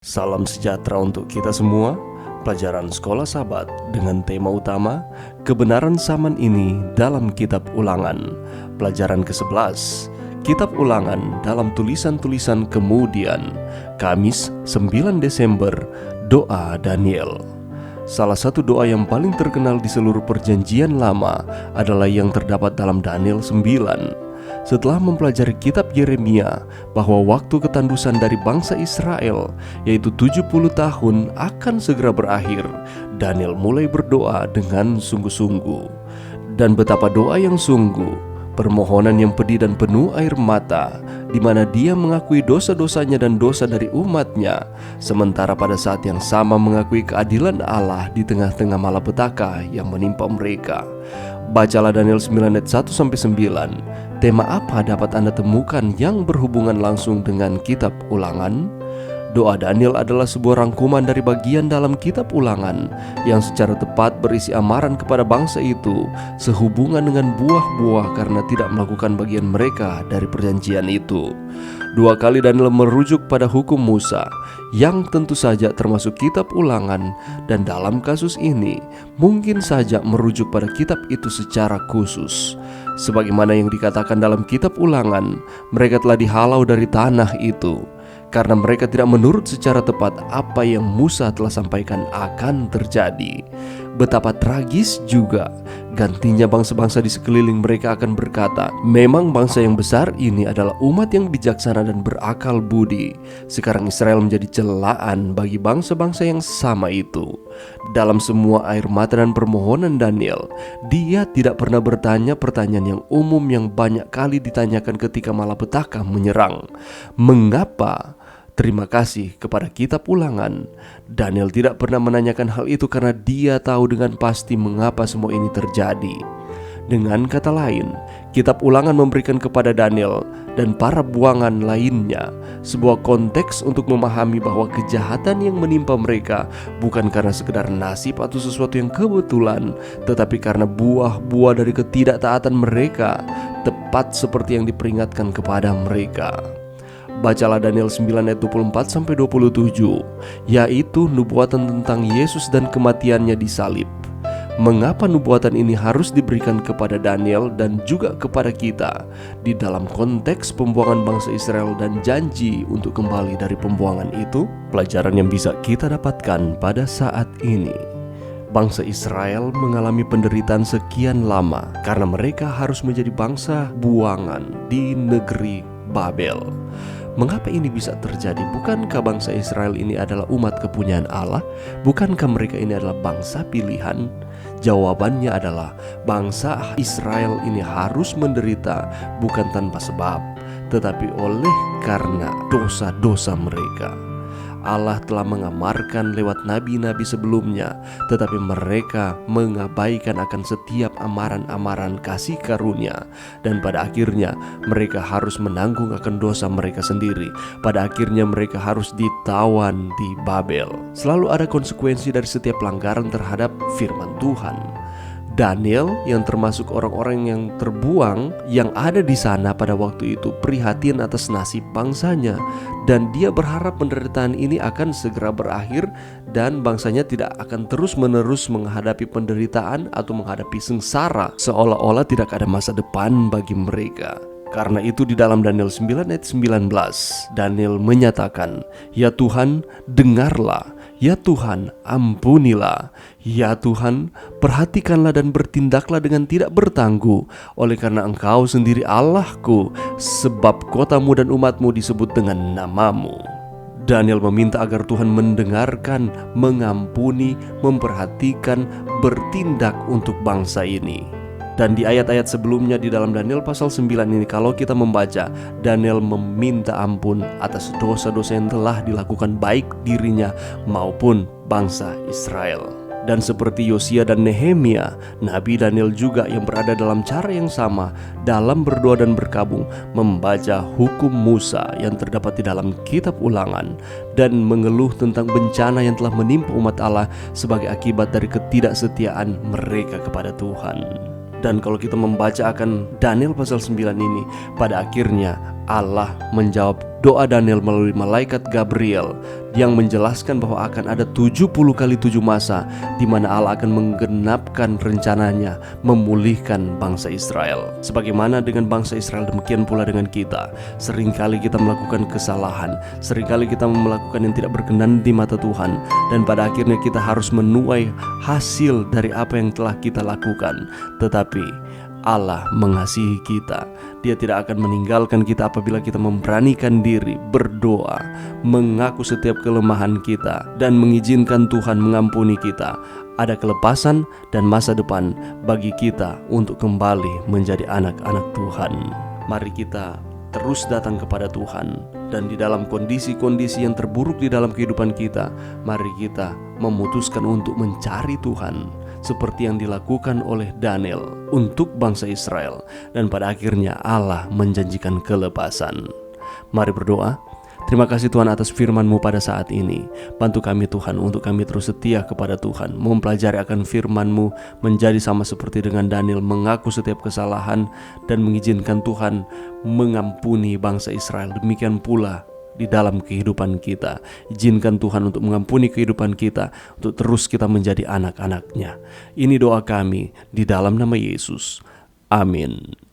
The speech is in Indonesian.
Salam sejahtera untuk kita semua. Pelajaran Sekolah Sabat dengan tema utama Kebenaran Zaman Ini dalam Kitab Ulangan. Pelajaran ke-11, Kitab Ulangan dalam tulisan-tulisan kemudian. Kamis 9 Desember, Doa Daniel. Salah satu doa yang paling terkenal di seluruh perjanjian lama adalah yang terdapat dalam Daniel 9. Setelah mempelajari kitab Yeremia bahwa waktu ketandusan dari bangsa Israel, yaitu 70 tahun, akan segera berakhir, Daniel mulai berdoa dengan sungguh-sungguh. Dan betapa doa yang sungguh, permohonan yang pedih dan penuh air mata, di mana dia mengakui dosa-dosanya dan dosa dari umatnya, sementara pada saat yang sama mengakui keadilan Allah di tengah-tengah malapetaka yang menimpa mereka. Bacalah Daniel 9 ayat 1-9. Tema apa dapat Anda temukan yang berhubungan langsung dengan kitab Ulangan? Doa Daniel adalah sebuah rangkuman dari bagian dalam kitab Ulangan yang secara tepat berisi amaran kepada bangsa itu sehubungan dengan buah-buah karena tidak melakukan bagian mereka dari perjanjian itu. Dua kali Daniel merujuk pada hukum Musa yang tentu saja termasuk kitab Ulangan, dan dalam kasus ini mungkin saja merujuk pada kitab itu secara khusus. Sebagaimana yang dikatakan dalam kitab Ulangan, mereka telah dihalau dari tanah itu karena mereka tidak menurut secara tepat apa yang Musa telah sampaikan akan terjadi. Betapa tragis juga, gantinya bangsa-bangsa di sekeliling mereka akan berkata, memang bangsa yang besar ini adalah umat yang bijaksana dan berakal budi. Sekarang Israel menjadi celaan bagi bangsa-bangsa yang sama itu. Dalam semua air mata dan permohonan Daniel, dia tidak pernah bertanya pertanyaan yang umum yang banyak kali ditanyakan ketika malapetaka menyerang. Mengapa? Terima kasih kepada kitab Ulangan, Daniel tidak pernah menanyakan hal itu karena dia tahu dengan pasti mengapa semua ini terjadi. Dengan kata lain, kitab Ulangan memberikan kepada Daniel dan para buangan lainnya sebuah konteks untuk memahami bahwa kejahatan yang menimpa mereka bukan karena sekedar nasib atau sesuatu yang kebetulan, tetapi karena buah-buah dari ketidaktaatan mereka, tepat seperti yang diperingatkan kepada mereka. Bacalah Daniel 9 ayat 24-27, yaitu nubuatan tentang Yesus dan kematiannya di salib. Mengapa nubuatan ini harus diberikan kepada Daniel dan juga kepada kita di dalam konteks pembuangan bangsa Israel dan janji untuk kembali dari pembuangan itu? Pelajaran yang bisa kita dapatkan pada saat ini. Bangsa Israel mengalami penderitaan sekian lama karena mereka harus menjadi bangsa buangan di negeri Babel. Mengapa ini bisa terjadi? Bukankah bangsa Israel ini adalah umat kepunyaan Allah? Bukankah mereka ini adalah bangsa pilihan? Jawabannya adalah bangsa Israel ini harus menderita bukan tanpa sebab, tetapi oleh karena dosa-dosa mereka. Allah telah mengamarkan lewat nabi-nabi sebelumnya, tetapi mereka mengabaikan akan setiap amaran-amaran kasih karunia, dan pada akhirnya mereka harus menanggung akan dosa mereka sendiri. Pada akhirnya mereka harus ditawan di Babel. Selalu ada konsekuensi dari setiap pelanggaran terhadap firman Tuhan. Daniel yang termasuk orang-orang yang terbuang yang ada di sana pada waktu itu prihatin atas nasib bangsanya, dan dia berharap penderitaan ini akan segera berakhir dan bangsanya tidak akan terus-menerus menghadapi penderitaan atau menghadapi sengsara seolah-olah tidak ada masa depan bagi mereka. Karena itu di dalam Daniel 9 ayat 19, Daniel menyatakan, "Ya Tuhan, dengarlah. Ya Tuhan, ampunilah. Ya Tuhan, perhatikanlah dan bertindaklah dengan tidak bertangguh, oleh karena Engkau sendiri Allahku, sebab kotamu dan umatmu disebut dengan namamu." Daniel meminta agar Tuhan mendengarkan, mengampuni, memperhatikan, bertindak untuk bangsa ini. Dan di ayat-ayat sebelumnya di dalam Daniel pasal 9 ini, kalau kita membaca, Daniel meminta ampun atas dosa-dosa yang telah dilakukan baik dirinya maupun bangsa Israel. Dan seperti Yosia dan Nehemia, Nabi Daniel juga yang berada dalam cara yang sama dalam berdoa dan berkabung membaca hukum Musa yang terdapat di dalam kitab Ulangan dan mengeluh tentang bencana yang telah menimpa umat Allah sebagai akibat dari ketidaksetiaan mereka kepada Tuhan. Dan kalau kita membaca akan Daniel pasal 9 ini, pada akhirnya Allah menjawab doa Daniel melalui malaikat Gabriel yang menjelaskan bahwa akan ada 70 kali 7 masa di mana Allah akan menggenapkan rencananya memulihkan bangsa Israel. Sebagaimana dengan bangsa Israel, demikian pula dengan kita. Seringkali kita melakukan kesalahan, seringkali kita melakukan yang tidak berkenan di mata Tuhan, dan pada akhirnya kita harus menuai hasil dari apa yang telah kita lakukan. Tetapi Allah mengasihi kita. Dia tidak akan meninggalkan kita apabila kita memberanikan diri berdoa, mengaku setiap kelemahan kita, dan mengizinkan Tuhan mengampuni kita. Ada kelepasan dan masa depan bagi kita untuk kembali menjadi anak-anak Tuhan. Mari kita terus datang kepada Tuhan, dan di dalam kondisi-kondisi yang terburuk di dalam kehidupan kita, mari kita memutuskan untuk mencari Tuhan seperti yang dilakukan oleh Daniel untuk bangsa Israel, dan pada akhirnya Allah menjanjikan kelepasan. Mari berdoa. Terima kasih Tuhan atas firman-Mu pada saat ini. Bantu kami Tuhan untuk kami terus setia kepada Tuhan, mempelajari akan firman-Mu, menjadi sama seperti dengan Daniel, mengaku setiap kesalahan dan mengizinkan Tuhan mengampuni bangsa Israel. Demikian pula di dalam kehidupan kita. Izinkan Tuhan untuk mengampuni kehidupan kita, untuk terus kita menjadi anak-anak-Nya. Ini doa kami di dalam nama Yesus. Amin.